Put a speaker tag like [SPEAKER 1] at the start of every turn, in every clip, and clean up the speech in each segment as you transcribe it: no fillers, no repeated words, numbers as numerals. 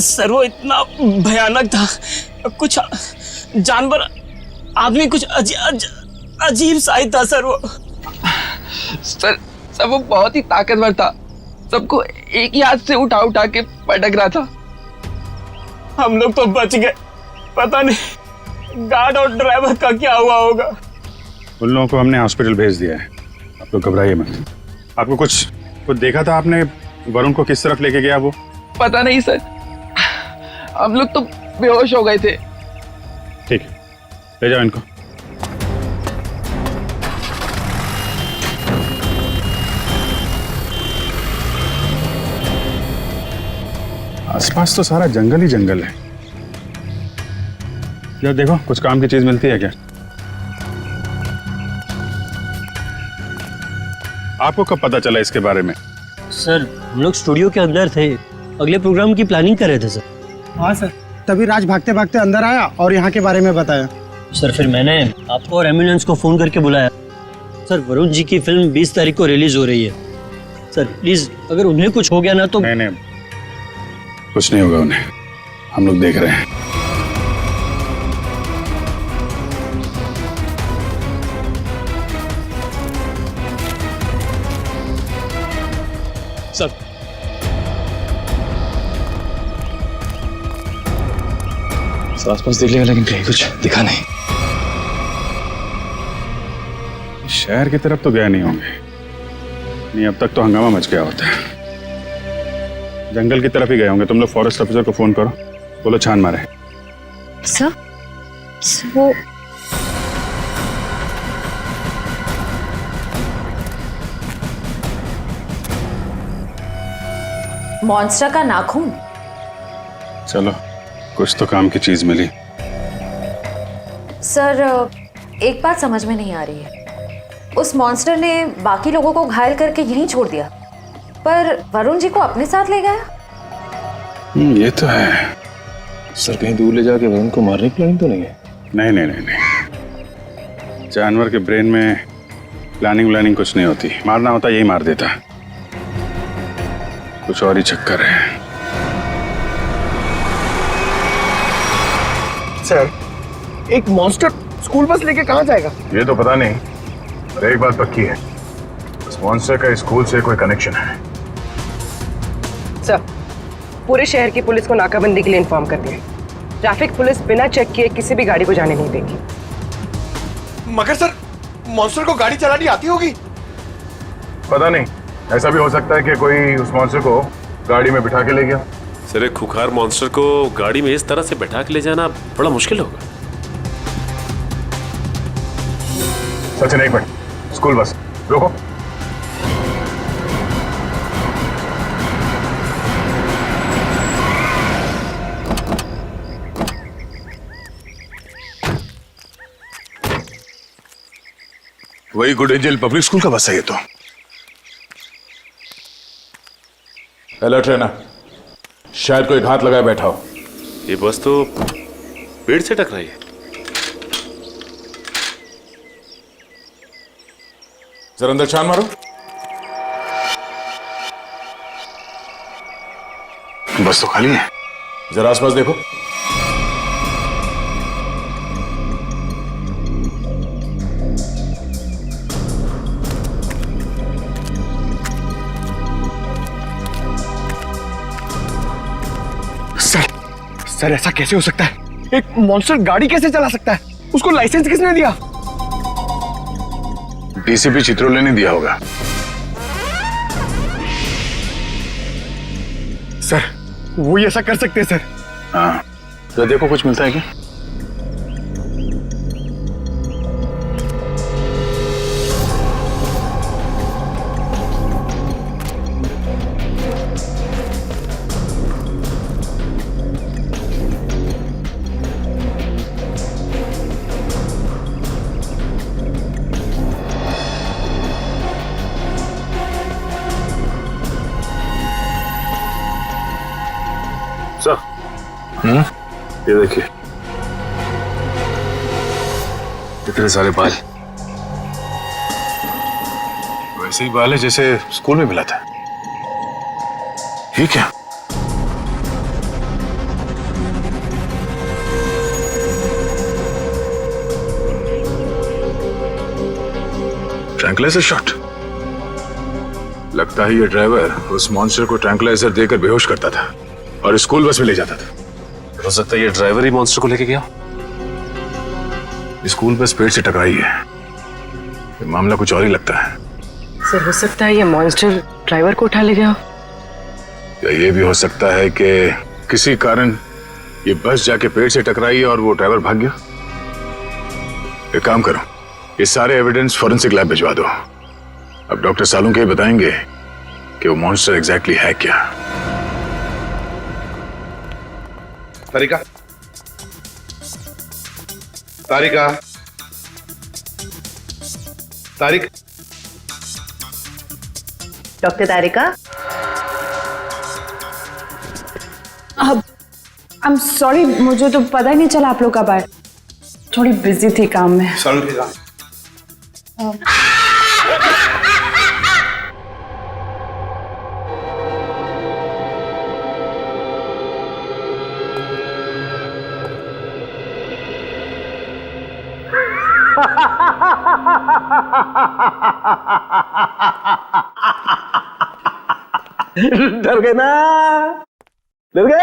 [SPEAKER 1] Sir वो इतना भयानक था, कुछ जानवर आदमी कुछ अजीब सा ही था सर वो।
[SPEAKER 2] सर वो बहुत ही ताकतवर था, सबको एक ही हाथ से उठा उठा के पटक रहा था।
[SPEAKER 1] हम लोग तो बच गए, पता नहीं गार्ड और ड्राइवर का क्या हुआ होगा।
[SPEAKER 3] उन लोगों को हमने हॉस्पिटल भेज दिया है, आप लोग घबराइए मत। आपको कुछ देखा था आपने? वरुण को किस तरफ लेके गया वो?
[SPEAKER 2] पता नहीं सर, हम लोग तो बेहोश हो गए थे।
[SPEAKER 3] ठीक है, ले जाओ इनको। आसपास तो सारा जंगल ही जंगल है। यार देखो, कुछ काम की चीज मिलती है क्या? आपको कब पता चला इसके बारे में?
[SPEAKER 4] सर हम लोग स्टूडियो के अंदर थे, अगले प्रोग्राम की प्लानिंग कर रहे थे सर।
[SPEAKER 5] हाँ सर, तभी राज भागते भागते अंदर आया और यहाँ के बारे में बताया।
[SPEAKER 4] सर फिर मैंने आपको और एम्बुलेंस को फोन करके बुलाया। सर वरुण जी की फिल्म 20 तारीख को रिलीज हो रही है। सर प्लीज अगर उन्हें कुछ हो गया ना तो।
[SPEAKER 3] नहीं, कुछ नहीं होगा उन्हें, हम लोग देख रहे हैं।
[SPEAKER 1] सर
[SPEAKER 6] आसपास देख लिया लेकिन कहीं कुछ दिखा नहीं।
[SPEAKER 3] शहर की तरफ तो गए नहीं होंगे, नहीं अब तक तो हंगामा मच गया होता है। जंगल की तरफ ही गए होंगे। तुम लोग फॉरेस्ट ऑफिसर को फोन करो, बोलो छान मारे।
[SPEAKER 7] सर वो
[SPEAKER 8] मॉन्स्टर का नाखून।
[SPEAKER 3] चलो, कुछ तो काम की चीज मिली।
[SPEAKER 8] सर एक बात समझ में नहीं आ रही है, उस मॉन्स्टर ने बाकी लोगों को घायल करके यहीं छोड़ दिया, पर वरुण जी को अपने साथ ले गया।
[SPEAKER 3] ये तो है।
[SPEAKER 6] सर कहीं दूर ले जाके वरुण को मारने की प्लानिंग तो नहीं है?
[SPEAKER 3] नहीं नहीं नहीं नहीं, जानवर के ब्रेन में प्लानिंग व्लानिंग कुछ नहीं होती। मारना होता यही मार देता, कुछ और ही चक्कर है।
[SPEAKER 2] सर एक मॉन्स्टर स्कूल बस लेके कहाँ जाएगा?
[SPEAKER 9] ये तो पता नहीं, पर एक बात पक्की है, इस मॉन्स्टर का स्कूल से कोई कनेक्शन है।
[SPEAKER 10] सर पूरे शहर की पुलिस को नाकाबंदी के लिए इन्फॉर्म कर दिया। ट्रैफिक पुलिस बिना चेक किए किसी भी गाड़ी को जाने नहीं देगी।
[SPEAKER 11] मगर सर मॉन्स्टर को गाड़ी चलानी आती होगी?
[SPEAKER 9] पता नहीं, ऐसा भी हो सकता है कि कोई उस मॉन्स्टर को गाड़ी में बिठा के ले गया।
[SPEAKER 12] सर एक खुखार मॉन्स्टर को गाड़ी में इस तरह से बैठा के ले जाना बड़ा मुश्किल होगा।
[SPEAKER 9] सचिन एक मिनट, स्कूल बस रोको।
[SPEAKER 11] वही गुड एंजल पब्लिक स्कूल का बस है ये तो।
[SPEAKER 9] अलर्ट रहना, शायद कोई घात लगाए बैठा हो।
[SPEAKER 12] ये बस तो पेड़ से टकराई है।
[SPEAKER 9] जरा अंदर छान मारो।
[SPEAKER 11] बस तो खाली है।
[SPEAKER 9] जरा आसपास देखो।
[SPEAKER 2] सर ऐसा कैसे हो सकता है? एक मॉन्स्टर गाड़ी कैसे चला सकता है? उसको लाइसेंस किसने दिया?
[SPEAKER 11] डीसीपी चित्रोले ने दिया होगा।
[SPEAKER 2] सर वो ही ऐसा कर सकते हैं सर।
[SPEAKER 11] हाँ, तो देखो कुछ मिलता है क्या? ये देखिए, इतने सारे बाल, वैसे ही बाल है जैसे स्कूल में मिला था। ये क्या? Tranquilliser shot. लगता है ये ड्राइवर उस मॉन्स्टर को ट्रैंकुलाइजर देकर बेहोश करता था और स्कूल बस में ले जाता था।
[SPEAKER 12] हो सकता है ये ड्राइवर ही मॉन्स्टर को लेके गया।
[SPEAKER 11] स्कूल बस पेड़ से टकराई है। ये मामला कुछ और ही लगता है।
[SPEAKER 10] सर हो सकता है ये मॉन्स्टर ड्राइवर को उठा ले गया।
[SPEAKER 11] या ये भी हो सकता है कि किसी कारण ये बस जाके पेड़ से टकराई और वो ड्राइवर भाग गया। एक काम करो, ये सारे एविडेंस फॉरेंसिक लैब भिजवा दो। अब डॉक्टर सालुंके बताएंगे कि वो मॉन्स्टर एग्जैक्टली है क्या।
[SPEAKER 9] तारिका, तारिका, तारिक,
[SPEAKER 10] डॉक्टर तारिका।
[SPEAKER 13] अब आई एम सॉरी, मुझे तो पता ही नहीं चला आप लोग कब आए। थोड़ी बिजी थी काम में।
[SPEAKER 9] सालुंके का
[SPEAKER 5] डर गए ना? डर गए?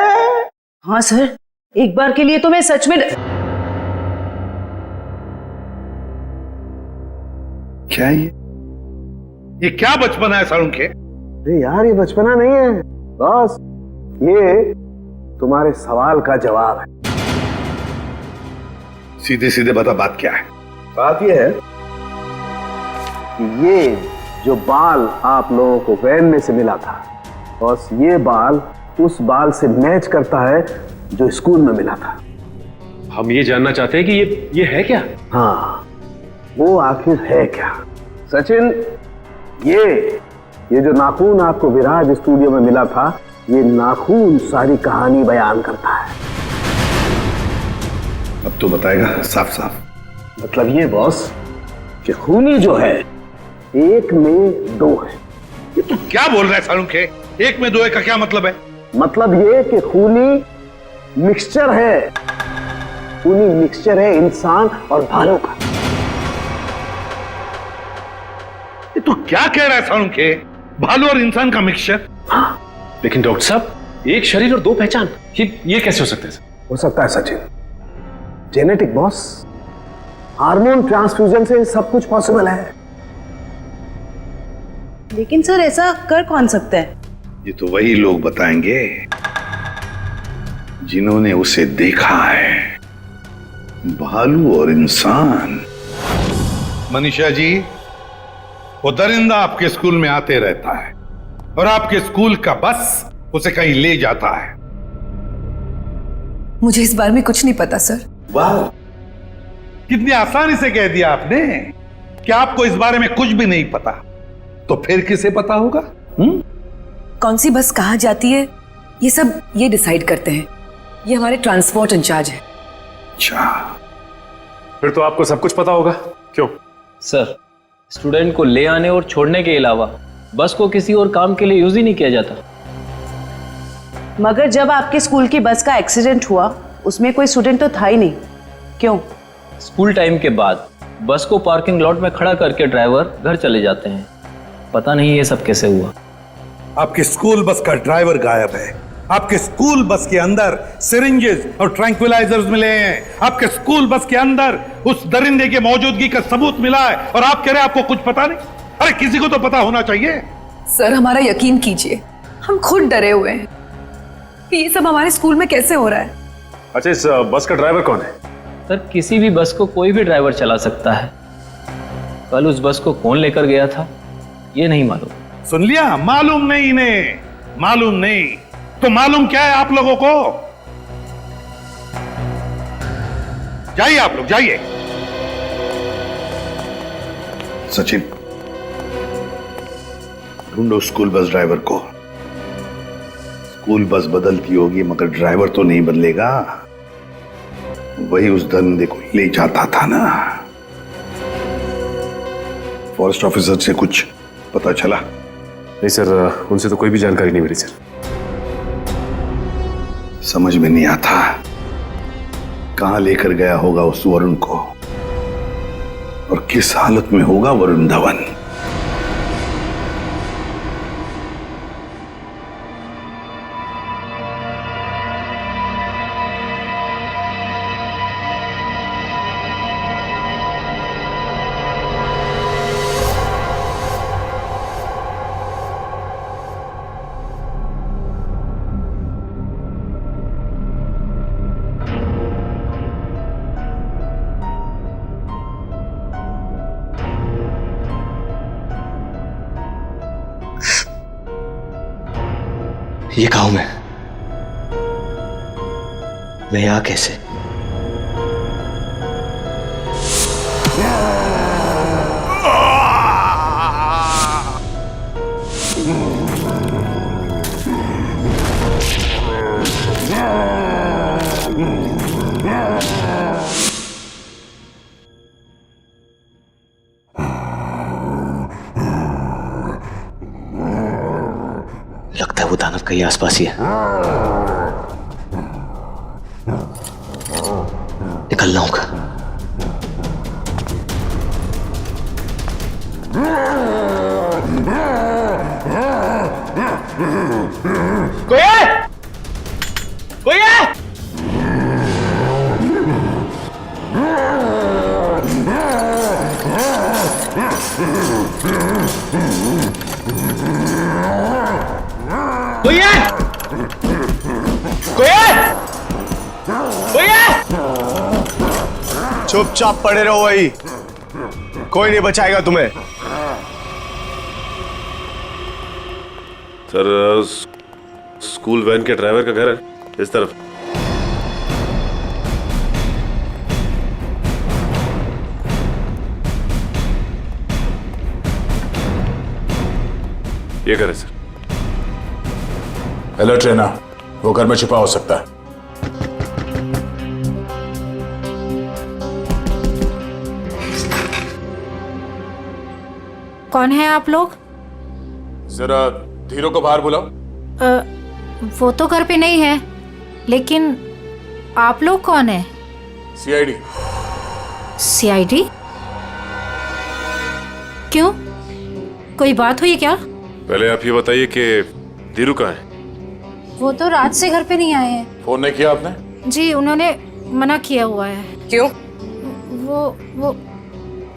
[SPEAKER 10] हाँ सर, एक बार के लिए तो मैं सच में।
[SPEAKER 9] क्या ये क्या बचपना है सालुंके?
[SPEAKER 5] अरे यार, ये बचपना नहीं है बॉस, ये तुम्हारे सवाल का जवाब है।
[SPEAKER 9] सीधे सीधे बता, बात क्या है?
[SPEAKER 5] बात ये है कि ये जो बाल आप लोगों को वैन में से मिला था, बॉस, ये बाल उस बाल से मैच करता है जो स्कूल में मिला था।
[SPEAKER 12] हम ये जानना चाहते हैं कि ये है क्या?
[SPEAKER 5] हाँ, वो आखिर है क्या? सचिन, ये जो नाखून आपको विराज स्टूडियो में मिला था, ये नाखून सारी कहानी बयान करता है।
[SPEAKER 9] अब तो बताएगा साफ साफ।
[SPEAKER 5] मतलब ये बॉस कि खूनी जो है एक में दो है।
[SPEAKER 9] ये तू क्या बोल रहा है सालुंके? एक में दो है का क्या मतलब है?
[SPEAKER 5] मतलब ये कि खूनी मिक्सचर है। खूनी मिक्सचर है इंसान और भालू का।
[SPEAKER 9] ये तू क्या कह रहा है सालुंके? भालू और इंसान का मिक्सचर?
[SPEAKER 5] हाँ।
[SPEAKER 12] लेकिन डॉक्टर साहब, एक शरीर और दो पहचान, ये कैसे हो सकता है?
[SPEAKER 5] हो सकता है Sachin, genetic boss. Hormone transfusion से सब कुछ पॉसिबल है।
[SPEAKER 13] लेकिन सर, ऐसा कर कौन सकता है?
[SPEAKER 9] ये तो वही लोग बताएंगे जिन्होंने उसे देखा है, भालू और इंसान। मनीषा जी, वो दरिंदा आपके स्कूल में आते रहता है और आपके स्कूल का बस उसे कहीं ले जाता है।
[SPEAKER 13] मुझे इस बारे में कुछ नहीं पता सर।
[SPEAKER 9] वाह, कितनी आसानी से कह दिया आपने कि आपको इस बारे में कुछ भी नहीं पता। तो फिर किसे पता होगा?
[SPEAKER 13] कौन सी बस कहाँ जाती है, ये सब ये डिसाइड करते हैं। ये हमारे ट्रांसपोर्ट इंचार्ज है।
[SPEAKER 9] अच्छा,
[SPEAKER 12] फिर तो आपको सब कुछ पता होगा। क्यों?
[SPEAKER 6] सर, स्टूडेंट को ले आने और छोड़ने के अलावा बस को किसी और काम के लिए यूज ही नहीं किया जाता।
[SPEAKER 10] मगर जब आपके स्कूल की बस का एक्सीडेंट हुआ, उसमें कोई स्टूडेंट तो था ही नहीं। क्यों?
[SPEAKER 6] स्कूल टाइम के बाद बस को पार्किंग लॉट में खड़ा करके ड्राइवर घर चले जाते हैं। पता नहीं ये सब कैसे हुआ।
[SPEAKER 9] आपके स्कूल बस का ड्राइवर गायब है। आपके स्कूल बस के अंदर सिरिंजेस और ट्रैंक्विलाइजर्स मिले हैं। आपके स्कूल बस के अंदर उस दरिंदे की मौजूदगी का सबूत मिला है और आप कह रहे हैं आपको कुछ पता नहीं? अरे किसी को तो पता होना चाहिए।
[SPEAKER 13] सर, हमारा यकीन कीजिए, हम खुद डरे हुए हैं कि ये सब हमारे स्कूल में कैसे हो रहा है।
[SPEAKER 12] अच्छा, इस बस का ड्राइवर कौन है?
[SPEAKER 6] सर, किसी भी बस को कोई भी ड्राइवर चला सकता है। कल उस बस को कौन लेकर गया था ये नहीं मालूम।
[SPEAKER 9] सुन लिया? मालूम नहीं इन्हें, मालूम नहीं। तो मालूम क्या है आप लोगों को? जाइए आप लोग, जाइए। सचिन, ढूंढो स्कूल बस ड्राइवर को। स्कूल बस बदलती होगी मगर ड्राइवर तो नहीं बदलेगा। वही उस दरिंदे को ले जाता था ना। फॉरेस्ट ऑफिसर से कुछ पता चला?
[SPEAKER 12] नहीं सर, उनसे तो कोई भी जानकारी नहीं मिली सर।
[SPEAKER 9] समझ में नहीं आता कहां लेकर गया होगा उस वरुण को। और किस हालत में होगा वरुण धवन।
[SPEAKER 4] ये कहा हूं मैं यहां कैसे? लगता है वो दानव कहीं आसपास ही है। निकलना होगा।
[SPEAKER 2] कोई है? कोई है? कोई है? कोई है? कोई है?
[SPEAKER 14] चुपचाप पड़े रहो वही, कोई नहीं बचाएगा तुम्हें।
[SPEAKER 12] सर स्कूल वैन के ड्राइवर का घर है इस तरफ। ये घर है सर।
[SPEAKER 11] अलर्ट रहना, वो घर में छिपा हो सकता है।
[SPEAKER 15] कौन है आप लोग?
[SPEAKER 11] जरा धीरू को बाहर बुलाओ।
[SPEAKER 15] वो तो घर पे नहीं है, लेकिन आप लोग कौन है?
[SPEAKER 11] सीआईडी।
[SPEAKER 15] सीआईडी? क्यों, कोई बात हुई क्या?
[SPEAKER 12] पहले आप ये बताइए कि धीरू कहाँ है?
[SPEAKER 15] वो तो रात से घर पे नहीं आए हैं।
[SPEAKER 11] फोन नहीं किया आपने?
[SPEAKER 15] जी उन्होंने मना किया हुआ है।
[SPEAKER 10] क्यों?
[SPEAKER 15] वो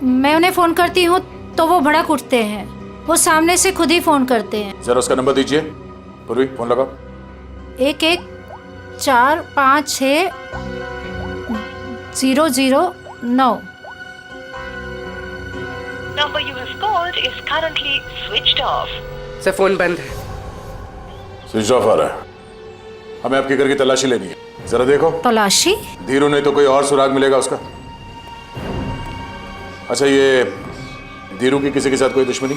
[SPEAKER 15] मैं उन्हें फोन करती हूँ तो वो भड़क उठते हैं। वो सामने से खुद ही फोन करते हैं।
[SPEAKER 11] जरा उसका नंबर दीजिए। पूर्वी फोन लगाओ।
[SPEAKER 15] 11456009।
[SPEAKER 16] Number you have called is currently switched off.
[SPEAKER 10] Sir phone बंद है।
[SPEAKER 11] स्विच ऑफ आ रहा है। हमें आपके घर की तलाशी लेनी है, जरा देखो।
[SPEAKER 15] तलाशी?
[SPEAKER 11] धीरू नहीं तो कोई और सुराग मिलेगा उसका। अच्छा ये धीरू की किसी के साथ कोई दुश्मनी?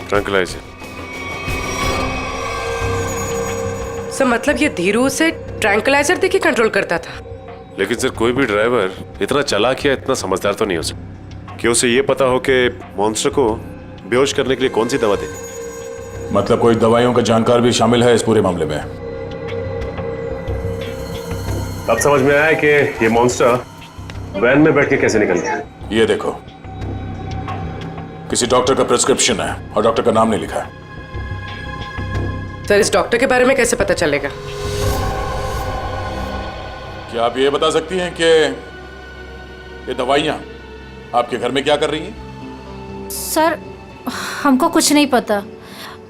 [SPEAKER 12] ट्रैंक्विलाइजर।
[SPEAKER 10] सर मतलब ये धीरू से ट्रैंक्विलाइजर देके कंट्रोल करता था?
[SPEAKER 12] लेकिन सर कोई भी ड्राइवर इतना चालाक या इतना समझदार तो नहीं हो सकता कि उसे ये पता हो कि मॉन्स्टर को बेहोश करने के लिए कौन सी दवा देनी।
[SPEAKER 11] मतलब कोई दवाइयों का जानकार भी शामिल है इस पूरे मामले में।
[SPEAKER 12] अब समझ में आया कि ये मॉन्स्टर वैन में बैठ के कैसे निकल गया।
[SPEAKER 11] ये देखो, किसी डॉक्टर का प्रिस्क्रिप्शन है और डॉक्टर का नाम नहीं लिखा है।
[SPEAKER 10] सर इस डॉक्टर के बारे में कैसे पता चलेगा?
[SPEAKER 11] क्या आप ये बता सकती हैं कि ये दवाइयां आपके घर में क्या कर रही हैं?
[SPEAKER 15] सर हमको कुछ नहीं पता।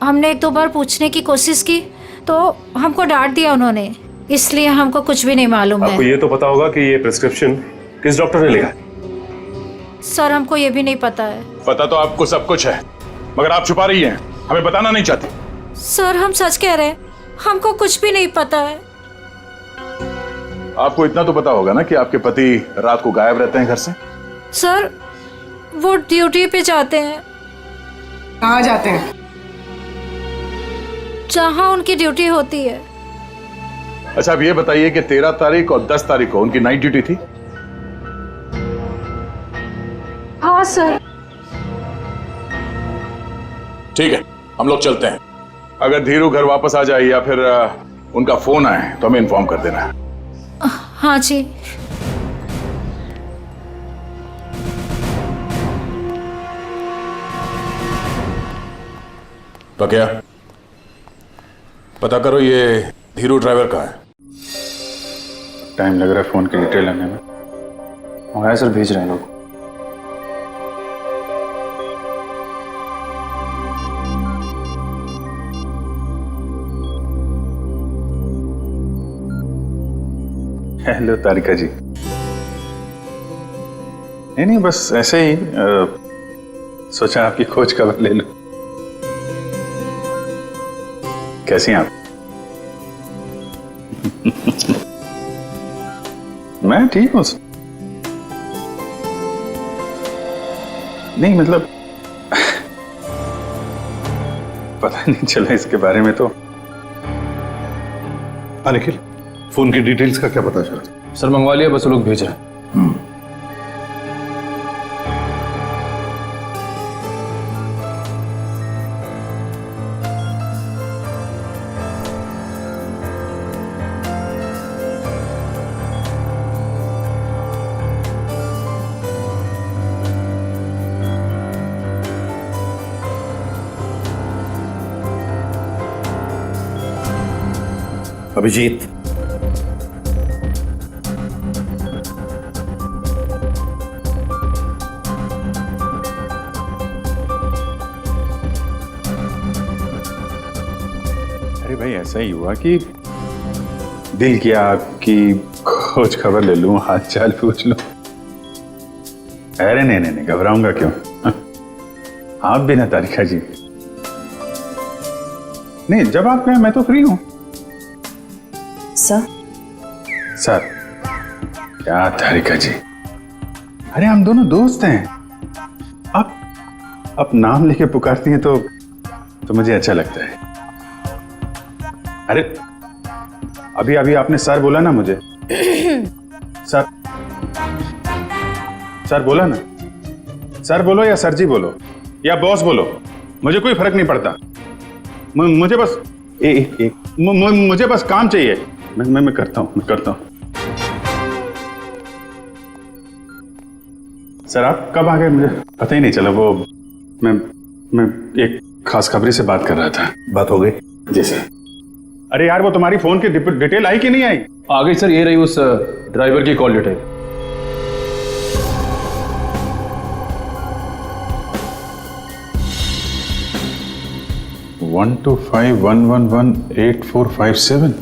[SPEAKER 15] हमने 1-2 बार पूछने की कोशिश की तो हमको डांट दिया उन्होंने, इसलिए हमको कुछ भी नहीं मालूम है।
[SPEAKER 12] आपको ये तो पता होगा कि ये प्रिस्क्रिप्शन किस डॉक्टर ने लिखा है?
[SPEAKER 15] सर हमको ये भी नहीं पता है।
[SPEAKER 11] पता तो आपको सब कुछ है, मगर आप छुपा रही हैं, हमें बताना नहीं चाहती।
[SPEAKER 15] सर हम सच कह रहे हैं, हमको कुछ भी नहीं पता है।
[SPEAKER 11] आपको इतना तो पता होगा ना कि आपके पति रात को गायब रहते हैं घर से?
[SPEAKER 15] सर वो ड्यूटी पे जाते हैं।
[SPEAKER 10] कहाँ जाते हैं?
[SPEAKER 15] जहाँ उनकी ड्यूटी होती है।
[SPEAKER 11] अच्छा अब ये बताइए कि 13 तारीख और 10 तारीख को उनकी नाइट ड्यूटी थी?
[SPEAKER 15] हाँ सर।
[SPEAKER 11] ठीक है, हम लोग चलते हैं। अगर धीरू घर वापस आ जाए या फिर उनका फोन आए तो हमें इन्फॉर्म कर देना।
[SPEAKER 15] हाँ जी।
[SPEAKER 11] तो क्या पता करो ये धीरू ड्राइवर कहाँ है।
[SPEAKER 3] टाइम लग रहा है फोन की डिटेल लेने में।
[SPEAKER 1] मंगाया सर, भेज रहे हैं लोग।
[SPEAKER 3] हेलो तारिका जी। नहीं बस ऐसे ही सोचा आपकी खोज खबर ले लूं। कैसी हैं आप? मैं ठीक हूं। नहीं मतलब पता नहीं चला इसके बारे में तो।
[SPEAKER 9] निखिल, फोन की डिटेल्स का क्या पता चला?
[SPEAKER 6] सर मंगवा लिया, बस वो लोग भेज रहे हैं।
[SPEAKER 9] अभिजीत,
[SPEAKER 3] अरे भाई ऐसा ही हुआ कि दिल किया आपकी खोज खबर ले लूं, हाल चाल पूछ लूं। अरे नहीं घबराऊंगा क्यों? आप भी ना तारिका जी। नहीं, जब आप कहें मैं तो फ्री हूं। सर क्या तारिका जी, अरे हम दोनों दोस्त हैं। आप नाम लेके पुकारती हैं तो मुझे अच्छा लगता है। अरे अभी आपने सर बोला ना मुझे। सर बोला ना। सर बोलो या सर जी बोलो या बॉस बोलो, मुझे कोई फर्क नहीं पड़ता। मुझे बस मुझे बस काम चाहिए। मैं करता हूं। सर आप कब आ गए मुझे पता ही नहीं चला। वो मैं एक खास खबरी से बात कर रहा था।
[SPEAKER 9] बात हो गई?
[SPEAKER 3] जी सर। अरे यार वो तुम्हारी फोन की डिटेल आई कि नहीं आई?
[SPEAKER 6] आ गई सर, ये रही उस ड्राइवर की call detail.
[SPEAKER 3] One 125111845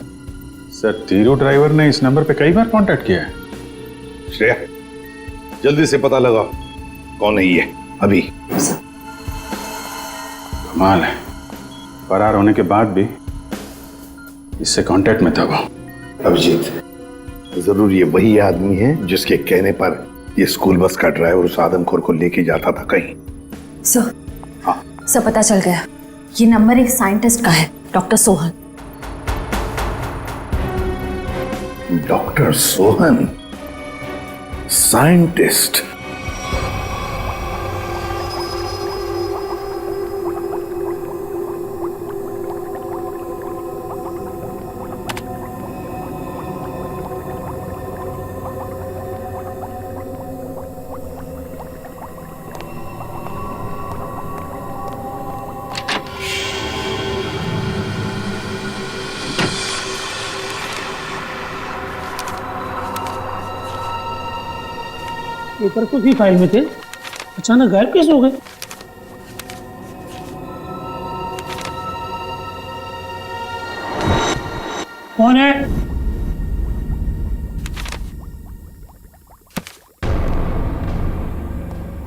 [SPEAKER 3] sir Dhiru driver ने इस नंबर पे कई बार कांटेक्ट किया है।
[SPEAKER 9] श्रेया, जल्दी से पता लगाओ कौन है ये। अभी
[SPEAKER 3] कमाल है, फरार होने के बाद भी इससे कांटेक्ट में था वो।
[SPEAKER 9] अभिजीत, जरूर ये वही आदमी है जिसके कहने पर ये स्कूल बस का ड्राइवर उस आदमखोर को लेके जाता था कहीं।
[SPEAKER 7] सर, सर पता चल गया, ये नंबर एक साइंटिस्ट का है, doctor Sohan.
[SPEAKER 9] Doctor Sohan, scientist?
[SPEAKER 4] Paper तो उसी फाइल में थे, अचानक गायब कैसे हो गए? कौन है?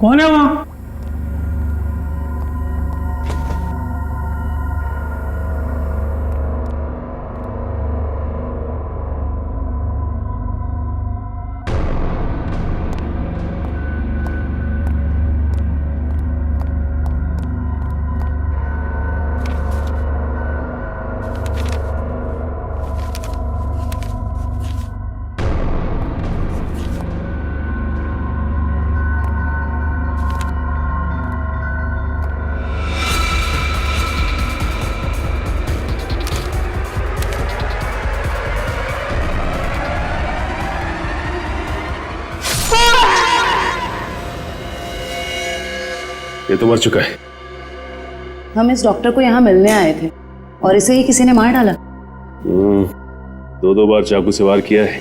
[SPEAKER 4] कौन है वहां?
[SPEAKER 12] तो मर चुका है।
[SPEAKER 13] हम इस डॉक्टर को यहाँ मिलने आए थे और इसे ही किसी ने मार डाला।
[SPEAKER 12] 2 बार चाकू से वार किया है,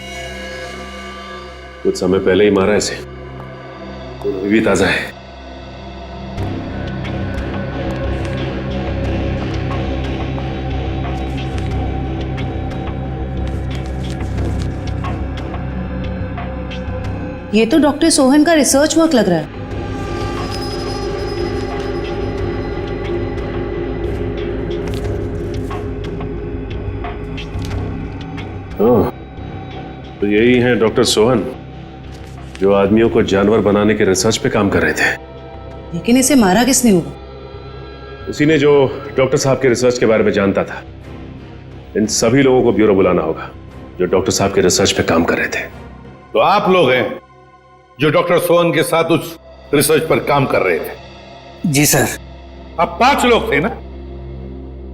[SPEAKER 12] कुछ समय पहले ही मारा इसे, तो अभी भी ताजा है।
[SPEAKER 13] ये तो डॉक्टर सोहन का रिसर्च वर्क लग रहा है।
[SPEAKER 12] तो यही है डॉक्टर सोहन, जो आदमियों को जानवर बनाने के रिसर्च पे काम कर रहे थे।
[SPEAKER 13] लेकिन इसे मारा किसने होगा?
[SPEAKER 12] उसी ने जो डॉक्टर साहब के रिसर्च के बारे में जानता था। इन सभी लोगों को ब्यूरो बुलाना होगा जो डॉक्टर साहब के रिसर्च पे काम कर रहे थे।
[SPEAKER 9] तो आप लोग हैं जो डॉक्टर सोहन के साथ उस रिसर्च पर काम कर रहे थे?
[SPEAKER 17] जी सर।
[SPEAKER 9] आप 5 लोग थे ना?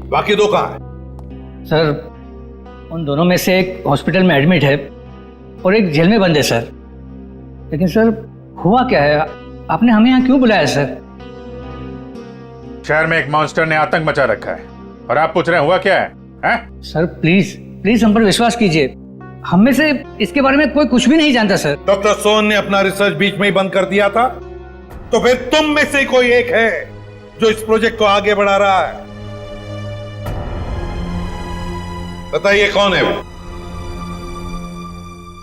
[SPEAKER 9] बाकी 2 कहां हैं?
[SPEAKER 17] सर, उन दोनों में से एक हॉस्पिटल में एडमिट है और एक जेल में बंद है सर। लेकिन सर, हुआ क्या है? आपने हमें यहाँ क्यों बुलाया सर?
[SPEAKER 3] शहर में एक मॉन्स्टर ने आतंक मचा रखा है और आप पूछ रहे हैं हुआ क्या है? हैं?
[SPEAKER 17] सर प्लीज प्लीज हम पर विश्वास कीजिए। हम में से इसके बारे में कोई कुछ भी नहीं जानता सर।
[SPEAKER 9] डॉक्टर सोहन ने अपना रिसर्च बीच में ही बंद कर दिया था, तो फिर तुम में से कोई एक है जो इस प्रोजेक्ट को आगे बढ़ा रहा है। बताइए कौन है वो?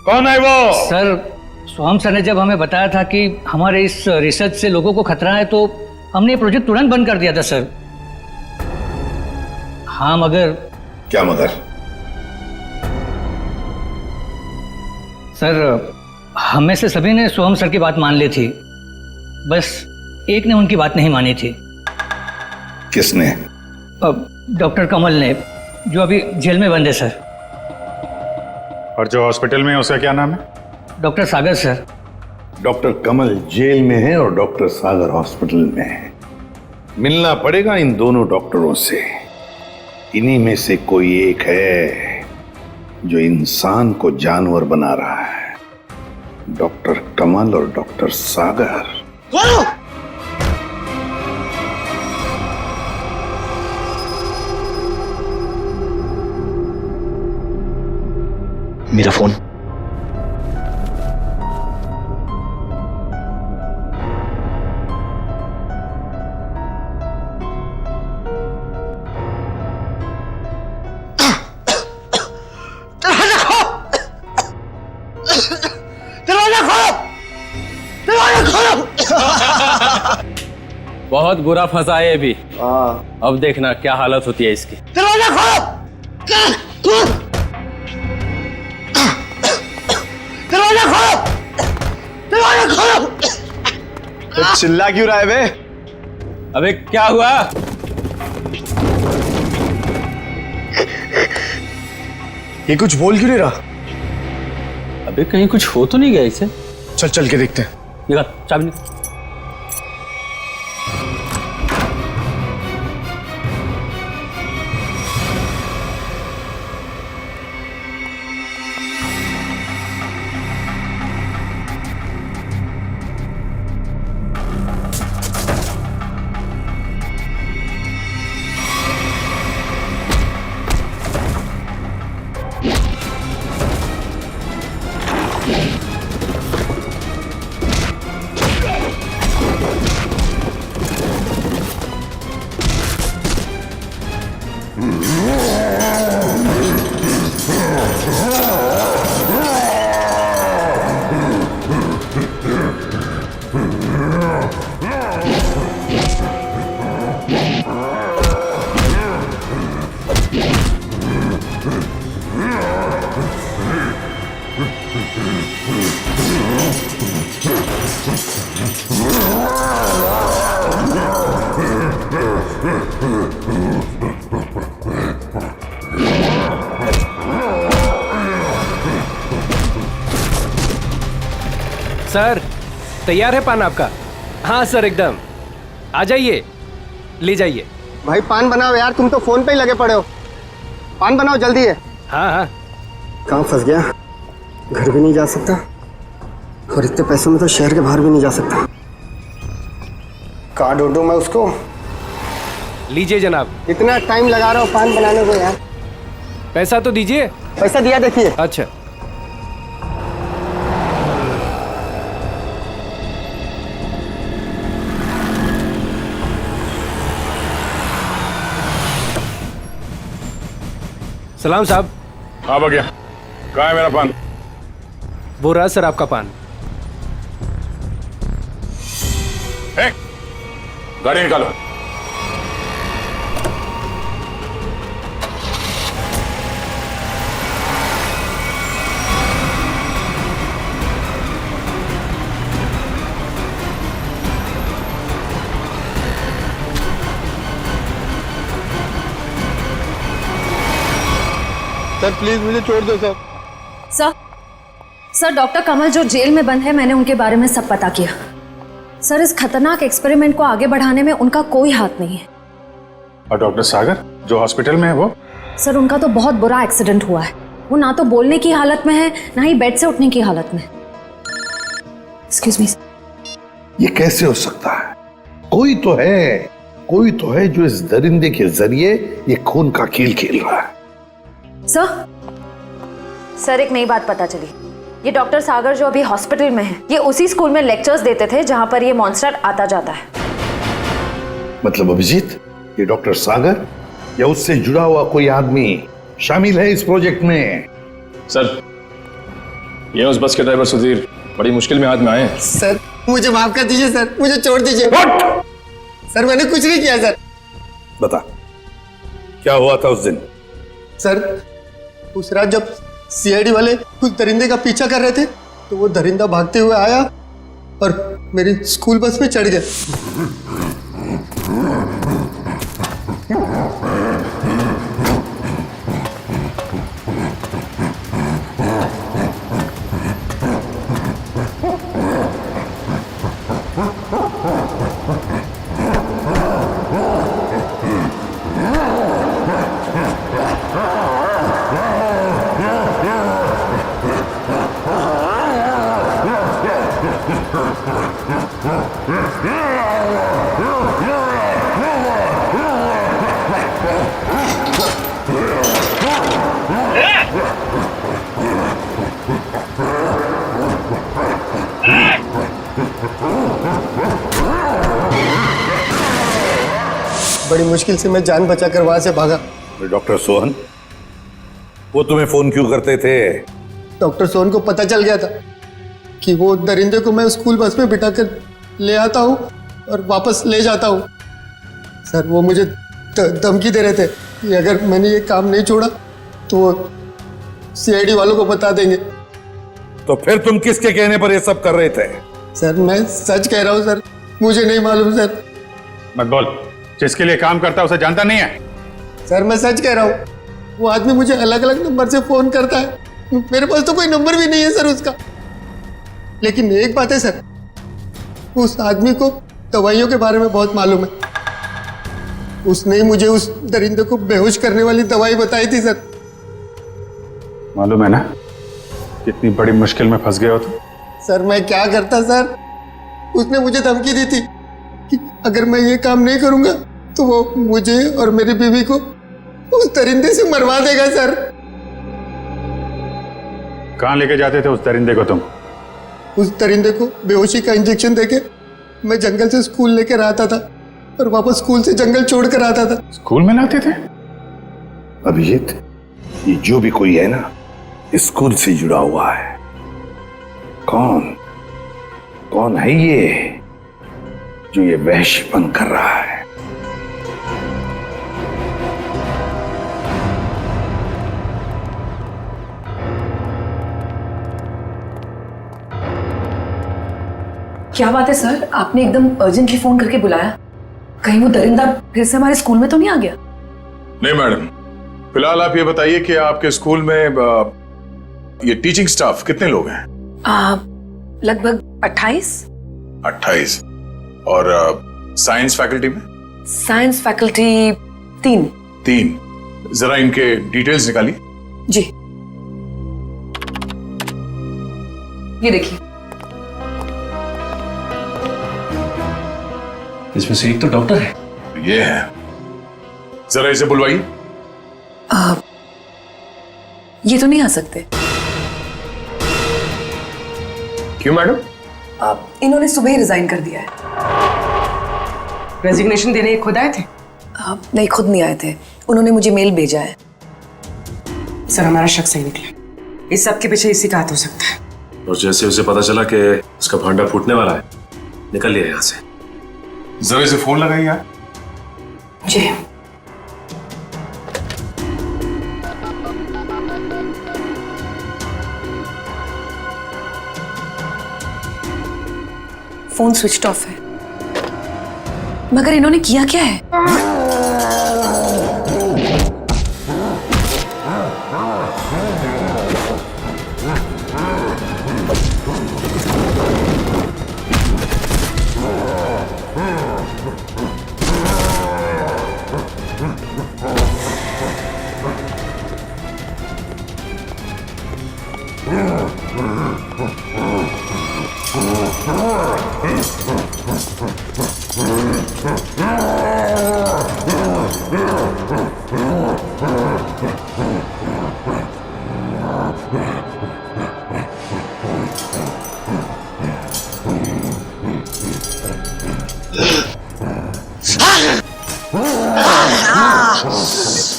[SPEAKER 9] कौन है वो?
[SPEAKER 17] सर, सोहम सर ने जब हमें बताया था कि हमारे इस रिसर्च से लोगों को खतरा है, तो हमने ये प्रोजेक्ट तुरंत बंद कर दिया था सर। हाँ मगर।
[SPEAKER 9] क्या मगर?
[SPEAKER 17] सर, हम में से सभी ने सोहम सर की बात मान ली थी, बस एक ने उनकी बात नहीं मानी थी।
[SPEAKER 9] किसने?
[SPEAKER 17] डॉक्टर कमल ने, जो अभी जेल में बंद है सर।
[SPEAKER 3] और जो हॉस्पिटल में है उसका क्या नाम है?
[SPEAKER 17] डॉक्टर सागर सर।
[SPEAKER 9] डॉक्टर कमल जेल में है और डॉक्टर सागर हॉस्पिटल में है। मिलना पड़ेगा इन दोनों डॉक्टरों से। इन्हीं में से कोई एक है जो इंसान को जानवर बना रहा है। डॉक्टर कमल और डॉक्टर सागर।
[SPEAKER 14] मेरा फोन।
[SPEAKER 6] बहुत बुरा फंसा है अभी। अब देखना क्या हालत होती है इसकी।
[SPEAKER 14] दरवाजा खोलो! दरवाजा खोलो! दरवाजा खोलो! तो चिल्ला क्यों रहा है बे?
[SPEAKER 6] अबे क्या हुआ?
[SPEAKER 14] ये कुछ बोल क्यों नहीं रहा?
[SPEAKER 6] अबे कहीं कुछ हो तो नहीं गया इसे?
[SPEAKER 14] चल चल के देखते हैं।
[SPEAKER 6] निकाल चाबी निकाल।
[SPEAKER 18] सर, तैयार है पान आपका? हाँ सर, एकदम। आ जाइए, ले जाइए।
[SPEAKER 19] भाई पान बनाओ यार, तुम तो फोन पे ही लगे पड़े हो। पान बनाओ जल्दी है।
[SPEAKER 18] हाँ हाँ।
[SPEAKER 19] कहाँ फंस गया? घर भी नहीं जा सकता और इतने पैसों में तो शहर के बाहर भी नहीं जा सकता। कहाँ ढूंढूं मैं उसको?
[SPEAKER 18] लीजिए जनाब।
[SPEAKER 19] इतना टाइम लगा रहा हूँ पान बनाने को यार।
[SPEAKER 18] पैसा तो दीजिए।
[SPEAKER 19] पैसा दिया देखिए।
[SPEAKER 18] अच्छा। सलाम साहब।
[SPEAKER 11] हाँ भैया, कहाँ है मेरा पान?
[SPEAKER 18] वो रहा सर आपका पान।
[SPEAKER 11] गाड़ी निकालो।
[SPEAKER 19] सर प्लीज मुझे छोड़ दो सर।
[SPEAKER 7] सर डॉक्टर कमल जो जेल में बंद है, मैंने उनके बारे में सब पता किया। सर इस खतरनाक एक्सपेरिमेंट को आगे बढ़ाने में उनका कोई हाथ नहीं है।
[SPEAKER 3] और डॉक्टर सागर जो हॉस्पिटल में है वो?
[SPEAKER 7] सर उनका तो बहुत बुरा एक्सीडेंट हुआ है। वो ना तो बोलने की हालत में है, ना ही बेड से उठने की हालत में। Excuse me.
[SPEAKER 9] ये कैसे हो सकता है? कोई तो है जो इस दरिंदे के जरिए ये खून का खेल खेल रहा है।
[SPEAKER 8] सर एक नई बात पता चली। ये डॉक्टर सागर जो अभी हॉस्पिटल में है, ये उसी स्कूल में लेक्चर्स देते थे जहां पर ये मॉन्स्टर आता जाता है।
[SPEAKER 9] मतलब अभिजीत, ये डॉक्टर सागर या उससे जुड़ा हुआ कोई आदमी शामिल है इस प्रोजेक्ट में?
[SPEAKER 20] सर ये उस बस के ड्राइवर सुधीर बड़ी मुश्किल में हाथ में आए हैं।
[SPEAKER 19] सर मुझे माफ कर दीजिए सर, मुझे छोड़ दीजिए। सर मैंने कुछ नहीं किया सर।
[SPEAKER 9] बता क्या हुआ था उस दिन?
[SPEAKER 19] सर उस रात जब सीआईडी वाले कुछ दरिंदे का पीछा कर रहे थे तो वो दरिंदा भागते हुए आया और मेरी स्कूल बस में चढ़ गया। बड़ी मुश्किल से मैं जान बचाकर वहां से भागा।
[SPEAKER 9] डॉक्टर सोहन वो तुम्हें फोन क्यों करते थे?
[SPEAKER 19] डॉक्टर सोहन को पता चल गया था कि वो दरिंदे को मैं स्कूल बस में बिठाकर ले आता हूँ और वापस ले जाता हूँ। सर वो मुझे धमकी दे रहे थे कि अगर मैंने ये काम नहीं छोड़ा तो वो सीआईडी वालों को बता देंगे।
[SPEAKER 9] तो फिर तुम किसके कहने पर ये सब कर रहे थे?
[SPEAKER 19] सर मैं सच कह रहा हूँ सर, मुझे नहीं मालूम सर।
[SPEAKER 3] मत बोल, जिसके लिए काम करता है उसे जानता नहीं है?
[SPEAKER 19] सर मैं सच कह रहा हूँ, वो आदमी मुझे अलग अलग नंबर से फोन करता है। मेरे पास तो कोई नंबर भी नहीं है सर उसका। लेकिन एक बात है सर, उस आदमी को दवाइयों के बारे में बहुत मालूम है। उसने ही मुझे उस दरिंदे को बेहोश करने वाली दवाई बताई थी सर।
[SPEAKER 3] मालूम है ना कितनी बड़ी मुश्किल में फंस गए हो तुम?
[SPEAKER 19] सर मैं क्या करता सर, उसने मुझे धमकी दी थी कि अगर मैं ये काम नहीं करूंगा तो वो मुझे और मेरी बीवी को उस दरिंदे से मरवा देगा सर।
[SPEAKER 3] कहाँ लेके जाते थे उस दरिंदे को तुम?
[SPEAKER 19] उस दरिंदे को बेहोशी का इंजेक्शन देके मैं जंगल से स्कूल लेकर आता था और वापस स्कूल से जंगल छोड़कर आता था।
[SPEAKER 3] स्कूल में लाते थे?
[SPEAKER 9] अभिजीत ये जो भी कोई है ना स्कूल से जुड़ा हुआ है। कौन है ये जो ये वहशीपन कर रहा है?
[SPEAKER 13] क्या बात है सर, आपने एकदम अर्जेंटली फोन करके बुलाया? कहीं वो दरिंदा फिर से हमारे स्कूल में तो नहीं आ गया?
[SPEAKER 11] नहीं मैडम, फिलहाल आप ये बताइए कि आपके स्कूल में ये टीचिंग स्टाफ कितने लोग हैं?
[SPEAKER 13] लगभग 28।
[SPEAKER 11] 28। और साइंस फैकल्टी में?
[SPEAKER 13] Science faculty 3।
[SPEAKER 11] जरा इनके डिटेल्स निकालिए।
[SPEAKER 13] जी ये देखिए।
[SPEAKER 20] इसमें से एक तो डॉक्टर है।
[SPEAKER 11] ये है, जरा इसे बुलवाइए।
[SPEAKER 13] ये तो नहीं आ सकते।
[SPEAKER 20] क्यों मैडम?
[SPEAKER 13] इन्होंने सुबह ही रिजाइन कर दिया है।
[SPEAKER 10] रेजिग्नेशन देने खुद आए थे?
[SPEAKER 13] नहीं, खुद नहीं आए थे, उन्होंने मुझे मेल भेजा है।
[SPEAKER 10] सर हमारा शक सही निकला, इस सब के पीछे इसी का हाथ हो सकता है।
[SPEAKER 20] और जैसे उसे पता चला कि उसका भांडा फूटने वाला है, निकल लिया यहाँ से।
[SPEAKER 11] जरा इसे फोन लगाइए यार।
[SPEAKER 10] जी।
[SPEAKER 13] फोन स्विच ऑफ है। मगर इन्होंने किया क्या है?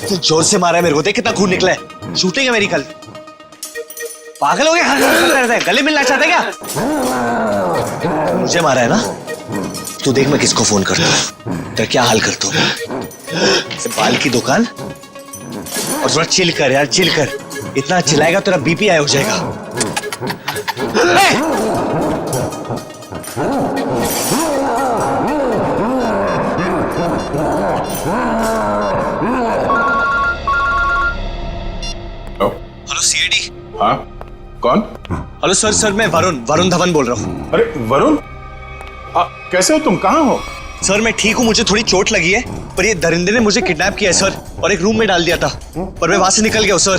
[SPEAKER 14] तो जोर से मारा है मेरे को, देख कितना खून निकला है। शूटिंग है मेरी कल। पागल हो गया? गले मिलना चाहते क्या? मुझे मारा है ना? तू देख मैं किसको फोन करता हूँ, तेरा क्या हाल करता हूँ। बाल की दुकान। और थोड़ा चिल कर यार, चिल कर। इतना चिल्लाएगा तेरा बीपी हाई हो जाएगा। Hello CID.
[SPEAKER 11] हाँ, कौन?
[SPEAKER 14] हेलो सर, मैं वरुण धवन बोल रहा हूँ।
[SPEAKER 11] अरे वरुण, कैसे हो तुम? कहाँ हो?
[SPEAKER 14] सर मैं ठीक हूँ, मुझे थोड़ी चोट लगी है, पर ये दरिंदे ने मुझे किडनैप किया है सर, और एक रूम में डाल दिया था, पर मैं वहां से निकल गया हूँ सर।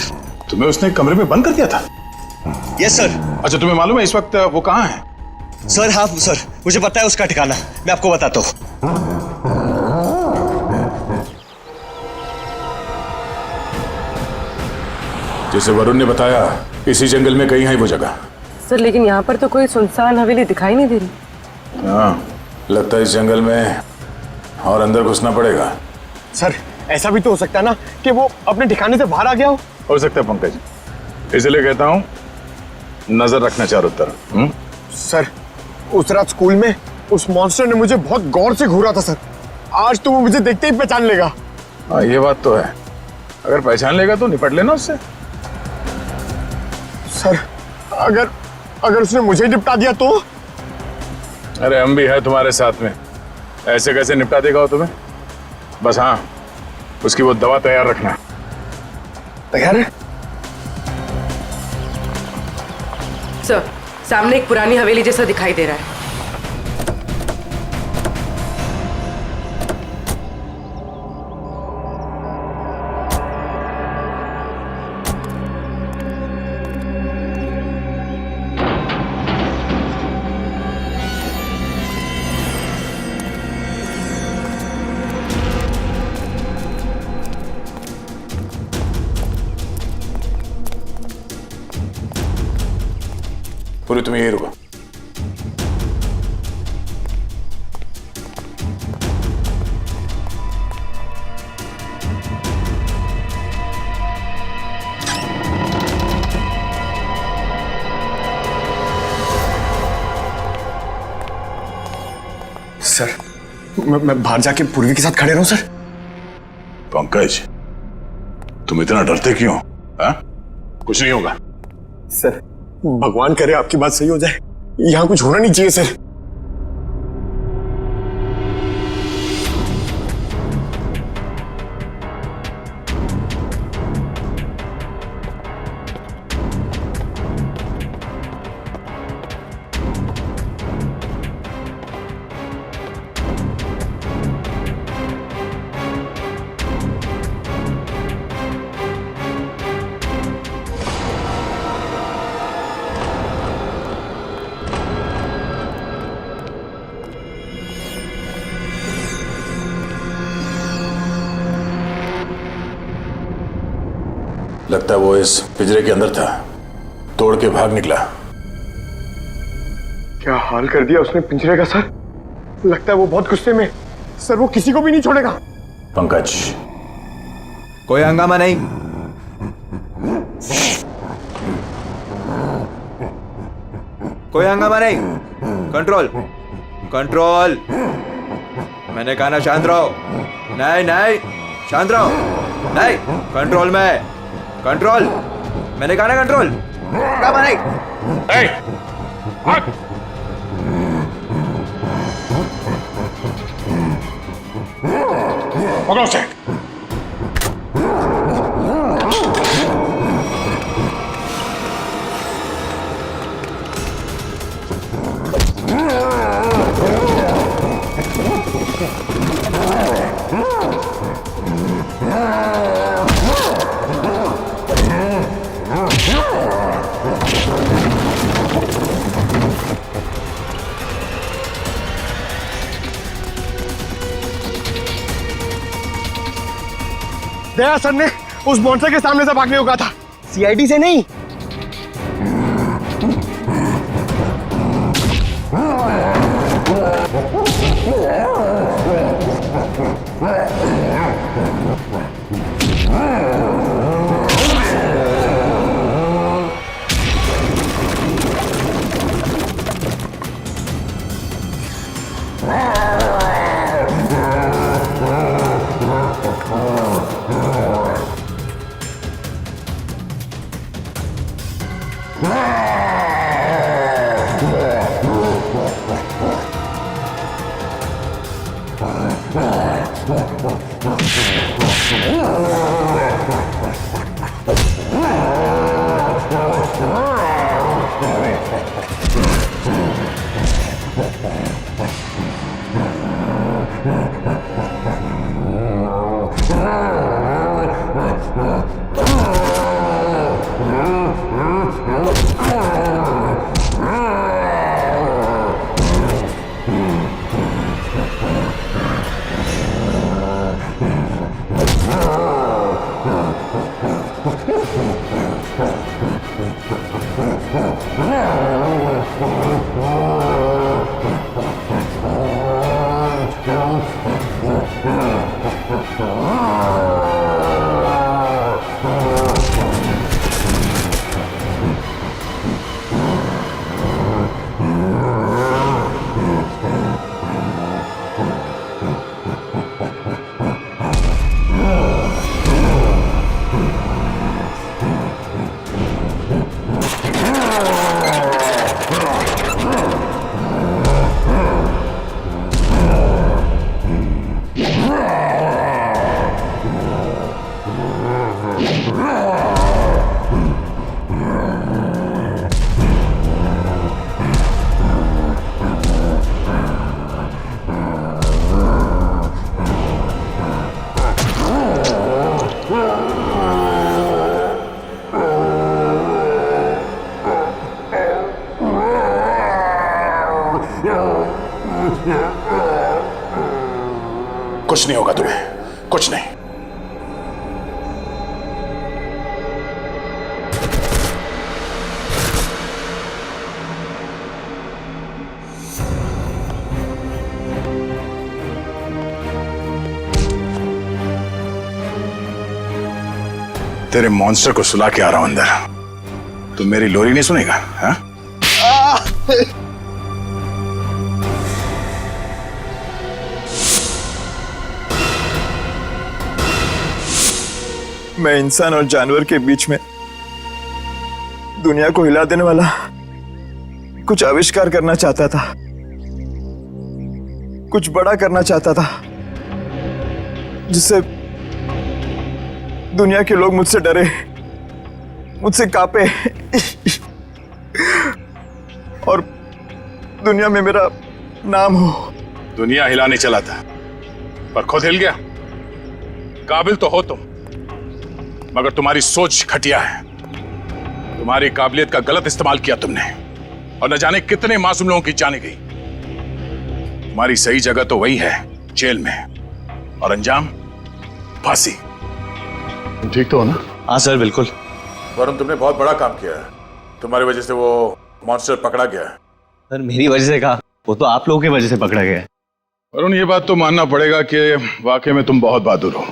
[SPEAKER 11] तुम्हें उसने कमरे में बंद कर दिया था?
[SPEAKER 14] Yes sir.
[SPEAKER 11] अच्छा, तुम्हें मालूम है इस वक्त वो कहाँ है?
[SPEAKER 14] सर हाँ सर, मुझे पता है उसका ठिकाना, मैं आपको बताता हूँ।
[SPEAKER 11] जैसे वरुण ने बताया, इसी जंगल में कहीं है वो जगह।
[SPEAKER 10] सर लेकिन यहाँ पर तो कोई सुनसान हवेली दिखाई नहीं दे रही।
[SPEAKER 11] हाँ, लगता है इस जंगल में और अंदर घुसना पड़ेगा।
[SPEAKER 19] सर ऐसा भी तो हो सकता है ना कि वो अपने ठिकाने से बाहर आ गया
[SPEAKER 11] हो सकता है पंकज, इसलिए कहता हूँ नजर रखना चारों तरफ।
[SPEAKER 19] सर उस रात स्कूल में उस मॉन्स्टर ने मुझे बहुत गौर से घूरा था सर। आज तो वो मुझे देखते ही पहचान लेगा।
[SPEAKER 11] हाँ ये बात तो है, अगर पहचान लेगा तो निपट लेना उससे।
[SPEAKER 19] सर अगर उसने मुझे निपटा दिया तो?
[SPEAKER 11] अरे हम भी है तुम्हारे साथ में, ऐसे कैसे निपटा देगा वो तुम्हें? बस हाँ, उसकी वो दवा तैयार रखना।
[SPEAKER 19] तैयार है
[SPEAKER 10] सर, सामने एक पुरानी हवेली जैसा दिखाई दे रहा है।
[SPEAKER 11] पूरी तुम यही रुको।
[SPEAKER 19] सर मैं बाहर जाके पूर्वी के साथ खड़े रहूं सर?
[SPEAKER 11] पंकज, तुम इतना डरते क्यों? हाँ? कुछ नहीं होगा।
[SPEAKER 19] सर भगवान करे आपकी बात सही हो जाए, यहां कुछ होना नहीं चाहिए सर।
[SPEAKER 11] लगता है वो इस पिंजरे के अंदर था, तोड़ के भाग निकला।
[SPEAKER 19] क्या हाल कर दिया उसने पिंजरे का सर। लगता है वो बहुत गुस्से में। सर वो किसी को भी नहीं छोड़ेगा।
[SPEAKER 11] पंकज,
[SPEAKER 21] कोई हंगामा नहीं। कोई हंगामा नहीं। Control, control. मैंने कहा ना शांत रहो। नहीं नहीं, शांत रहो। नहीं, कंट्रोल में। कंट्रोल, मैंने कहा ना कंट्रोल। हंगामा नहीं।
[SPEAKER 11] पकड़ो उसे।
[SPEAKER 19] दया सर ने उस मॉन्स्टर के सामने से भागने को कहा था, सीआईडी से नहीं।
[SPEAKER 11] कुछ नहीं होगा तुम्हें, कुछ नहीं। तेरे मॉन्स्टर को सुला के आ रहा हूं अंदर। तू मेरी लोरी नहीं सुनेगा? हाँ?
[SPEAKER 21] मैं इंसान और जानवर के बीच में दुनिया को हिला देने वाला कुछ आविष्कार करना चाहता था, कुछ बड़ा करना चाहता था, जिससे दुनिया के लोग मुझसे डरे, मुझसे कांपे और दुनिया में मेरा नाम हो।
[SPEAKER 11] दुनिया हिलाने चला था पर खुद हिल गया। काबिल तो हो तुम, मगर तुम्हारी सोच घटिया है। तुम्हारी काबिलियत का गलत इस्तेमाल किया तुमने और न जाने कितने मासूम लोगों की जाने गई। तुम्हारी सही जगह तो वही है, जेल में, और अंजाम फांसी।
[SPEAKER 21] ठीक तो हो ना?
[SPEAKER 14] हाँ सर बिल्कुल।
[SPEAKER 11] वरुण, तुमने बहुत बड़ा काम किया है। तुम्हारी वजह से वो मॉन्स्टर पकड़ा गया है।
[SPEAKER 14] सर मेरी वजह से कहा, वो तो आप लोगों की वजह से पकड़ा गया है।
[SPEAKER 11] वरुण, ये बात तो मानना पड़ेगा कि वाकई में तुम बहुत बहादुर हो।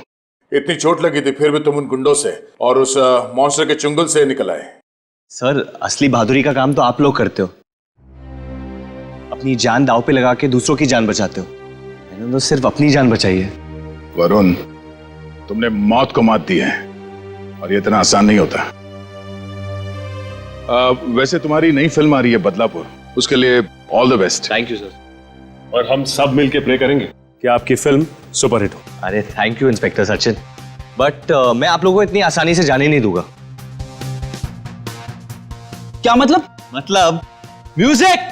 [SPEAKER 11] इतनी चोट लगी थी फिर भी तुम उन गुंडों से और उस मॉन्स्टर के चुंगल से निकल आए।
[SPEAKER 14] सर असली बहादुरी का काम तो आप लोग करते हो, अपनी जान दांव पे लगा के दूसरों की जान बचाते हो। मैंने तो सिर्फ अपनी जान बचाई है।
[SPEAKER 11] वरुण, तुमने मौत को मात दी है और ये इतना आसान नहीं होता। वैसे तुम्हारी नई फिल्म आ रही है बदलापुर, उसके लिए all the best.
[SPEAKER 14] Thank you sir.
[SPEAKER 12] और हम सब मिलके प्रे करेंगे कि आपकी फिल्म सुपरहिट हो।
[SPEAKER 14] अरे thank you inspector Sachin, but मैं आप लोगों को इतनी आसानी से जाने नहीं दूंगा।
[SPEAKER 4] क्या मतलब?
[SPEAKER 14] मतलब music.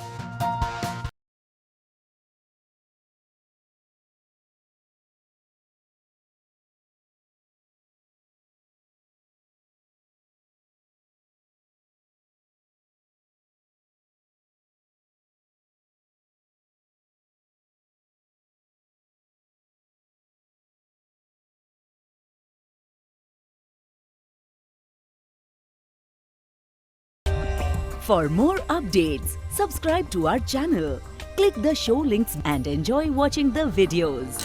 [SPEAKER 5] For more updates, subscribe to our channel, click the show links and enjoy watching the videos.